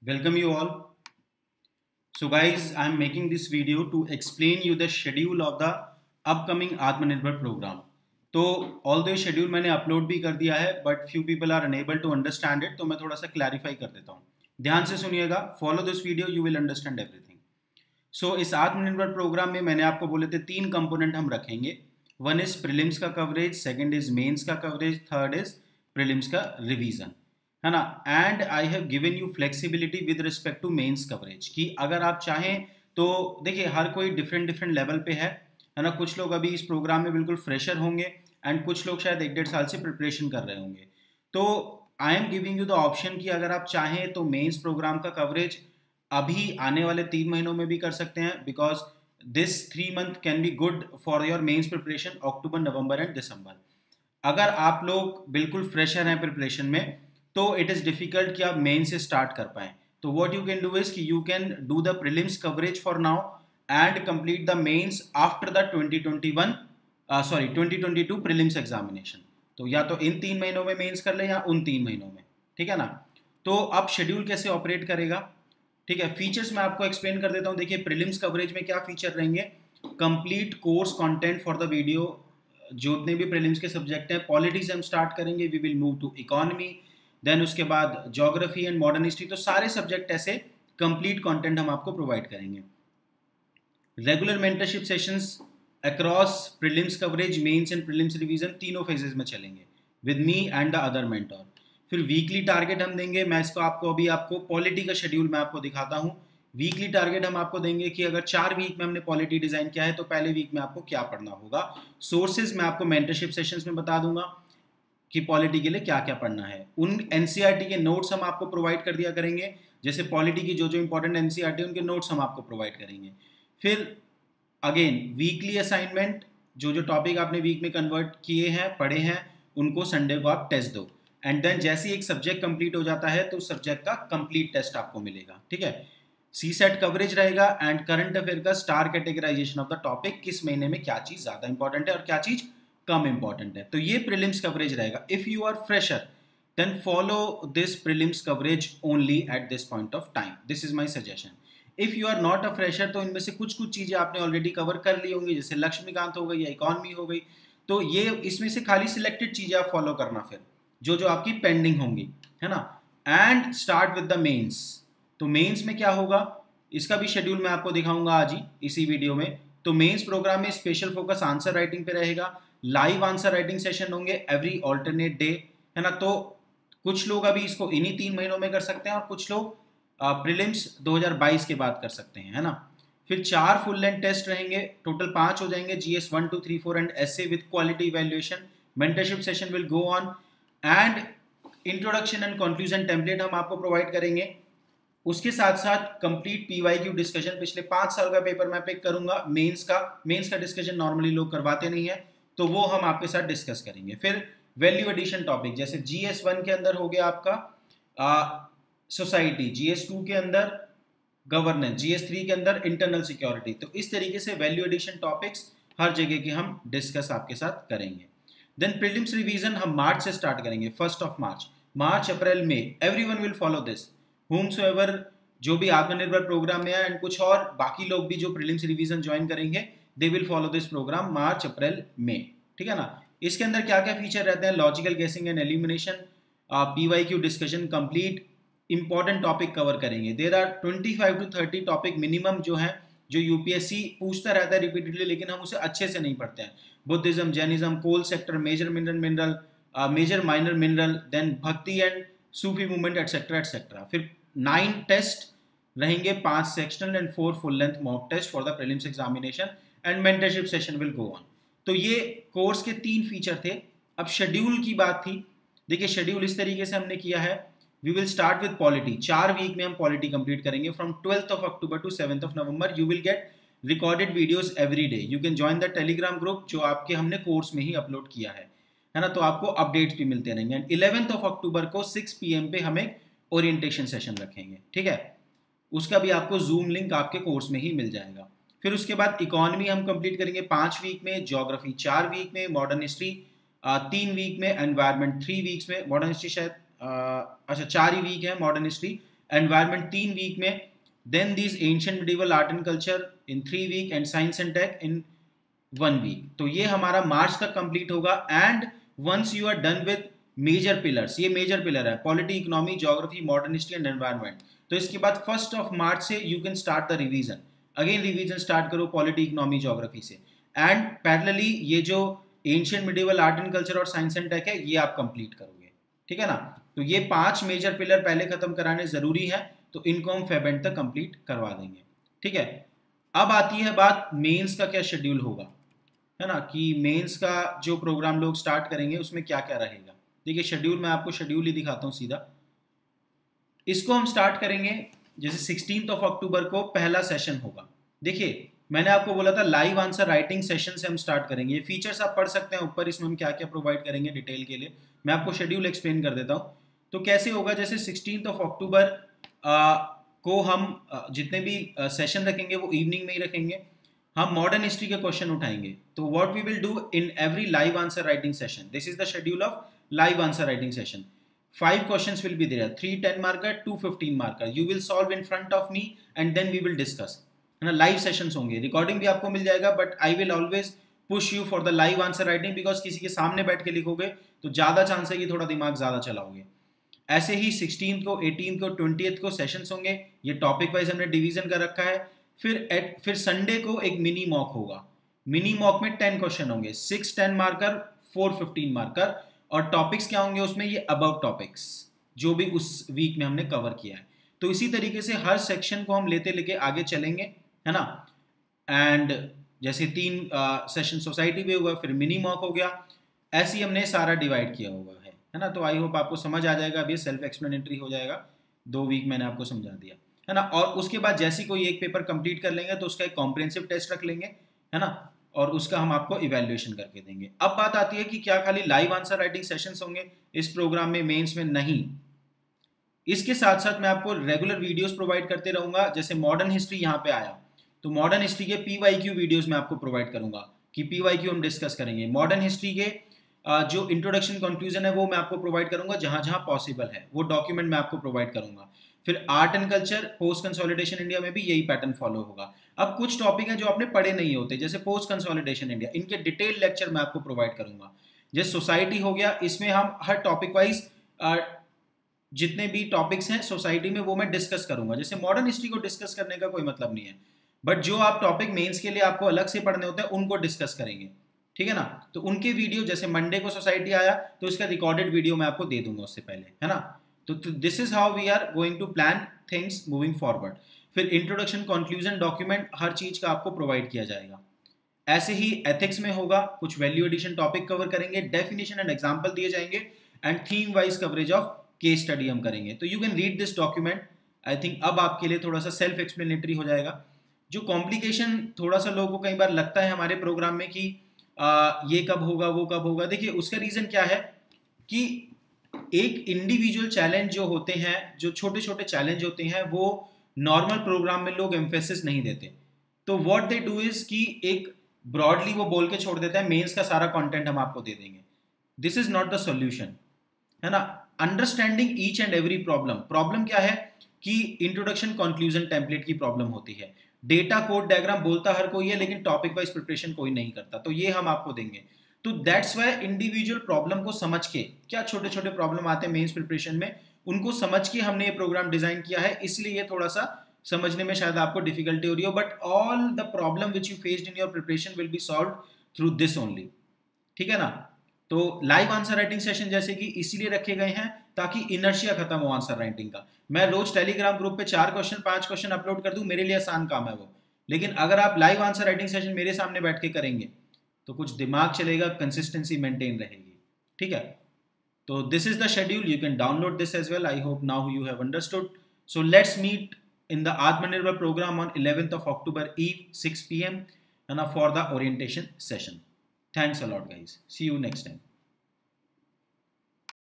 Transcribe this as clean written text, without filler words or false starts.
Welcome you all. So guys, I am making this video to explain you the schedule of the upcoming आत्मनिर्भर program. तो although schedule मैंने upload भी कर दिया है but few people are unable to understand it, तो मैं थोड़ा सा clarify कर देता हूँ. ध्यान से सुनिएगा, follow this video, you will understand everything. So इस आत्मनिर्भर प्रोग्राम में मैंने आपको बोले थे 3 कंपोनेंट हम रखेंगे. वन इज प्रीलिम्स का कवरेज, सेकंड इज मेंस का कवरेज, थर्ड इज प्रीलिम्स का रिवीजन, है ना. And I have given you flexibility with respect to mains coverage कि अगर आप चाहें तो देखिए हर कोई डिफरेंट लेवल पे है ना. कुछ लोग अभी इस प्रोग्राम में बिल्कुल फ्रेशर होंगे एंड कुछ लोग शायद 1-1.5 साल से प्रिपरेशन कर रहे होंगे. तो I am giving you the option कि अगर आप चाहें तो मेंस प्रोग्राम का कवरेज अभी आने वाले 3 महीनों में भी कर सकते हैं, because this 3 month can be good for your mains preparation, October, November and December. अगर आप लोग बिल्कुल फ्रेशर हैं प्रिपरेशन में तो इट इज़ डिफिकल्ट कि आप मेन से स्टार्ट कर पाएँ. तो what you can do is कि you can do the prelims coverage for now and complete the mains after the 2022 prelims examination. तो या तो इन 3 महीनों में मेंस कर ले या उन 3 महीनों में, ठीक है ना. तो अब शेड्यूल कैसे ऑपरेट करेगा, ठीक है. फीचर्स मैं आपको एक्सप्लेन कर देता हूँ. देखिए प्रीलिम्स कवरेज में क्या फीचर रहेंगे. Complete course content for the video, जितने भी प्रीलिम्स के सब्जेक्ट हैं. पॉलिटी से हम स्टार्ट करेंगे, we will move to economy, then उसके बाद ज्योग्राफी एंड मॉडर्न हिस्ट्री. तो सारे सब्जेक्ट ऐसे कंप्लीट कंटेंट हम आपको प्रोवाइड करेंगे. Regular mentorship sessions across prelims coverage, mains and prelims revision, तीनों फेजेस में चलेंगे with me and the other mentor. फिर वीकली टारगेट हम देंगे. मैं इसको आपको पॉलिटी का शेड्यूल मैं आपको दिखाता हूँ. वीकली टारगेट हम आपको देंगे कि अगर 4 वीक में हमने पॉलिटी डिजाइन किया है तो पहले वीक में आपको क्या पढ़ना होगा. सोर्सेज मैं आपको मेंटरशिप सेशंस में बता दूंगा कि पॉलिटी के लिए क्या क्या पढ़ना है. उन एनसीईआरटी के नोट्स हम आपको प्रोवाइड कर दिया करेंगे. जैसे पॉलिटी की जो इंपॉर्टेंट एनसीईआरटी उनके नोट्स हम आपको प्रोवाइड करेंगे. फिर अगेन वीकली असाइनमेंट, जो टॉपिक आपने वीक में कन्वर्ट किए हैं, पढ़े हैं, उनको संडे को आप टेस्ट दो. एंड देन जैसे ही एक सब्जेक्ट कंप्लीट हो जाता है तो सब्जेक्ट का कंप्लीट टेस्ट आपको मिलेगा, ठीक है. सी सेट कवरेज रहेगा एंड करंट अफेयर का star categorization of the topic, किस महीने में क्या चीज ज्यादा इंपॉर्टेंट है और क्या चीज कम इंपॉर्टेंट है. तो ये प्रीलिम्स कवरेज रहेगा. If you are fresher then follow this prelims coverage only at this point of time. This is my suggestion. If you are not a fresher तो इनमें से कुछ चीजें आपने ऑलरेडी कवर कर ली होंगी, जैसे लक्ष्मीकांत हो गई या इकोनॉमी हो गई. तो ये इसमें से खाली सिलेक्टेड चीजें आप फॉलो करना, फिर जो आपकी पेंडिंग होंगी, है ना. And start with the mains. तो मेंस में क्या होगा इसका भी शेड्यूल मैं आपको दिखाऊंगा आज ही इसी वीडियो में. तो मेंस प्रोग्राम में स्पेशल फोकस आंसर राइटिंग पे रहेगा. लाइव आंसर राइटिंग सेशन होंगे एवरी ऑल्टरनेट डे, है ना. तो कुछ लोग अभी इसको इन्हीं 3 महीनों में कर सकते हैं और कुछ लोग प्रीलिम्स 2022 के बाद कर सकते हैं, है ना. फिर 4 फुल लेंथ टेस्ट रहेंगे, टोटल 5 हो जाएंगे. GS 1, 2, 3, 4 and essay with quality evaluation. Mentorship session will go on and introduction and conclusion template हम आपको प्रोवाइड करेंगे. उसके साथ साथ कंप्लीट PYQ डिस्कशन, पिछले 5 साल का पेपर मैं पिक करूंगा. मेंस का डिस्कशन नॉर्मली लोग करवाते नहीं है, तो वो हम आपके साथ डिस्कस करेंगे. फिर वैल्यू एडिशन टॉपिक, जैसे GS 1 के अंदर हो गया आपका सोसाइटी, GS 2 के अंदर गवर्नेंस, GS 3 के अंदर इंटरनल सिक्योरिटी. तो इस तरीके से वैल्यू एडिशन टॉपिक्स हर जगह के हम डिस्कस आपके साथ करेंगे. देन प्रीलिम्स रिवीजन हम मार्च से स्टार्ट करेंगे, 1 March, April, May. Everyone will follow this, whomsoever जो भी आत्मनिर्भर प्रोग्राम में है एंड कुछ और बाकी लोग भी जो प्रीलिम्स रिवीजन ज्वाइन करेंगे, they will follow this program March, April, May, ठीक है ना. इसके अंदर क्या क्या फीचर रहते हैं. Logical guessing and elimination, PYQ discussion, complete important topic cover करेंगे. There are 25 to 30 topic minimum जो है, जो यूपीएससी पूछता रहता है रिपीटेडली, लेकिन हम उसे अच्छे से नहीं पढ़ते हैं. Buddhism, Jainism, coal sector, major minor mineral, then Bhakti and Sufi movement, etcetera etcetera. फिर 9 टेस्ट रहेंगे, 5 sectional and 4 full length mock test for the prelims examination and mentorship session will go on. तो ये कोर्स के 3 feature थे. अब schedule की बात थी. देखिए शेड्यूल इस तरीके से हमने किया है. We will start with polity. 4 week में हम पॉलिटी कंप्लीट करेंगे. From 12th of October to 7th of November you will get recorded videos every day. You can join the Telegram group जो आपके हमने कोर्स में ही अपलोड किया है ना. तो आपको अपडेट्स भी मिलते रहेंगे. एंड 11th of October को 6 PM पे हम एक ओरिएंटेशन सेशन रखेंगे, ठीक है. उसका भी आपको जूम लिंक आपके कोर्स में ही मिल जाएगा. फिर उसके बाद इकोनॉमी हम कंप्लीट करेंगे 5 वीक में, ज्योग्राफी 4 वीक में, मॉडर्न हिस्ट्री 3 वीक में, एनवायरनमेंट 3 वीक्स में. मॉडर्न हिस्ट्री शायद अच्छा 4 ही वीक है मॉडर्न हिस्ट्री, एनवायरमेंट 3 वीक में, then this ancient medieval art and culture in 3 week and science and tech in 1 week. तो ये हमारा मार्च तक कंप्लीट होगा। And once you are done with major pillars, ये मेजर पिलर है polity, economy, geography, modern history and environment, तो इसके बाद 1 मार्च से you can start the revision. Again revision start करो पॉलिटी, इकोनॉमी, ज्योग्राफी से। एंड पैरेलली ये जो ancient medieval art and culture और साइंस एंड टेक है ये आप कंप्लीट करोगे, ठीक है ना। तो ये 5 मेजर पिलर पहले खत्म कराने जरूरी है, तो इनको हम फेब एंड तक कंप्लीट करवा देंगे, ठीक है। अब आती है बात मेंस का क्या शेड्यूल होगा, है ना, कि मेंस का जो प्रोग्राम लोग स्टार्ट करेंगे उसमें क्या क्या रहेगा। देखिए शेड्यूल, मैं आपको शेड्यूल ही दिखाता हूँ सीधा। इसको हम स्टार्ट करेंगे जैसे 16 अक्टूबर को पहला सेशन होगा। देखिए मैंने आपको बोला था लाइव आंसर राइटिंग सेशन से हम स्टार्ट करेंगे। ये फीचर्स आप पढ़ सकते हैं ऊपर, इसमें हम क्या क्या प्रोवाइड करेंगे डिटेल के लिए मैं आपको शेड्यूल एक्सप्लेन कर देता हूँ। तो कैसे होगा, जैसे 16 अक्टूबर को हम जितने भी सेशन रखेंगे वो इवनिंग में ही रखेंगे। हम मॉडर्न हिस्ट्री के क्वेश्चन उठाएंगे। तो what we will do in every live answer writing session, this is the schedule of live answer writing session. 5 questions will be there, 3 10 marker, 2 15 marker. You will solve in front of me and then we will discuss, है ना। Live sessions होंगे, recording भी आपको मिल जाएगा, but I will always push you for the live answer writing, because किसी के सामने बैठ के लिखोगे तो ज़्यादा चांस है कि थोड़ा दिमाग ज़्यादा चलाओगे। ऐसे ही 16 को, 18 को, 20 को सेशंस होंगे। ये टॉपिक वाइज हमने डिवीजन कर रखा है। फिर संडे को एक मिनी मॉक होगा। मिनी मॉक में 10 क्वेश्चन होंगे, 6 10 मार्कर, 4 15 मार्कर। और टॉपिक्स क्या होंगे उसमें, ये अबव टॉपिक्स जो भी उस वीक में हमने कवर किया है। तो इसी तरीके से हर सेक्शन को हम लेते लेके आगे चलेंगे, है ना। एंड जैसे 3 सेशन सोसाइटी भी हुआ, फिर मिनी मॉक हो गया, ऐसे ही हमने सारा डिवाइड किया हुआ है ना। तो आई होप आपको समझ आ जाएगा। अभी सेल्फ एक्सप्लेनेटरी हो जाएगा, 2 वीक मैंने आपको समझा दिया, है ना। और उसके बाद जैसे कोई एक पेपर कंप्लीट कर लेंगे तो उसका एक कॉम्प्रिहेंसिव टेस्ट रख लेंगे, है ना, और उसका हम आपको इवैल्यूएशन करके देंगे। अब बात आती है कि क्या खाली लाइव आंसर राइटिंग सेशंस होंगे इस प्रोग्राम में, मेंस में? नहीं, इसके साथ साथ मैं आपको रेगुलर वीडियोस प्रोवाइड करते रहूंगा। जैसे मॉडर्न हिस्ट्री यहाँ पे आया तो मॉडर्न हिस्ट्री के PYQ वीडियोस मैं आपको प्रोवाइड करूंगा कि PYQ हम डिस्कस करेंगे। मॉडर्न हिस्ट्री के जो इंट्रोडक्शन कंक्लूजन है वो मैं आपको प्रोवाइड करूंगा, जहां जहां पॉसिबल है वो डॉक्यूमेंट मैं आपको प्रोवाइड करूंगा। फिर art and culture, post consolidation India में भी यही पैटर्न फॉलो होगा। अब कुछ टॉपिक हैं जो आपने पढ़े नहीं होते, जैसे पोस्ट कंसोलिडेशन इंडिया, इनके डिटेल लेक्चर मैं आपको प्रोवाइड करूंगा। जैसे सोसाइटी हो गया, इसमें हम हर टॉपिक वाइज जितने भी टॉपिक्स हैं सोसाइटी में वो मैं डिस्कस करूंगा। जैसे मॉडर्न हिस्ट्री को डिस्कस करने का कोई मतलब नहीं है, बट जो आप टॉपिक मेंस के लिए आपको अलग से पढ़ने होते हैं उनको डिस्कस करेंगे, ठीक है ना। तो उनके वीडियो, जैसे मंडे को सोसाइटी आया तो इसका रिकॉर्डेड वीडियो मैं आपको दे दूंगा उससे पहले, है ना। तो this is how we are going to plan things moving forward. फिर इंट्रोडक्शन, कंक्लूजन, डॉक्यूमेंट, हर चीज का आपको प्रोवाइड किया जाएगा। ऐसे ही एथिक्स में होगा, कुछ वैल्यू एडिशन टॉपिक कवर करेंगे, डेफिनेशन एंड एग्जाम्पल दिए जाएंगे, and theme wise coverage of case study हम करेंगे। तो you can read this document. I think अब आपके लिए थोड़ा सा सेल्फ एक्सप्लेनेटरी हो जाएगा। जो कॉम्प्लिकेशन थोड़ा सा लोगों को कई बार लगता है हमारे प्रोग्राम में कि ये कब होगा, वो कब होगा, देखिए उसका रीजन क्या है कि एक इंडिविजुअल चैलेंज जो होते हैं, जो छोटे छोटे चैलेंज होते हैं, वो नॉर्मल प्रोग्राम में लोग एम्फेसिस नहीं देते। तो व्हाट दे डू इज कि एक ब्रॉडली वो बोल के छोड़ देता है मेंस का सारा कंटेंट हम आपको दे देंगे। This is not the solution, है ना। Understanding each and every problem क्या है कि इंट्रोडक्शन कंक्लूजन टेम्पलेट की प्रॉब्लम होती है। डेटा कोड डायग्राम बोलता हर कोई है, लेकिन टॉपिक वाइज प्रिपरेशन कोई नहीं करता, तो ये हम आपको देंगे। तो दैट्स वाई इंडिविजुअल प्रॉब्लम को समझ के, क्या छोटे छोटे प्रॉब्लम आते हैं मेंस प्रिपरेशन में, उनको समझ के हमने ये प्रोग्राम डिजाइन किया है। इसलिए ये थोड़ा सा समझने में शायद आपको डिफिकल्टी हो रही हो, but all the problem which you faced in your preparation will be solve through this only, ठीक है ना। तो लाइव आंसर राइटिंग सेशन जैसे कि इसीलिए रखे गए हैं ताकि इनर्शिया खत्म हो आंसर राइटिंग का। मैं रोज टेलीग्राम ग्रुप पे 4 क्वेश्चन 5 क्वेश्चन अपलोड कर दूं, मेरे लिए आसान काम है वो, लेकिन अगर आप लाइव आंसर राइटिंग सेशन मेरे सामने बैठ के करेंगे तो कुछ दिमाग चलेगा, कंसिस्टेंसी मेंटेन रहेगी, ठीक है। तो this is the schedule, you can download this as well. I hope now you have understood. So let's meet in the Atmanirbhar program on 11th of October eve 6 p.m. and for the orientation session. Thanks a lot guys. See you next time.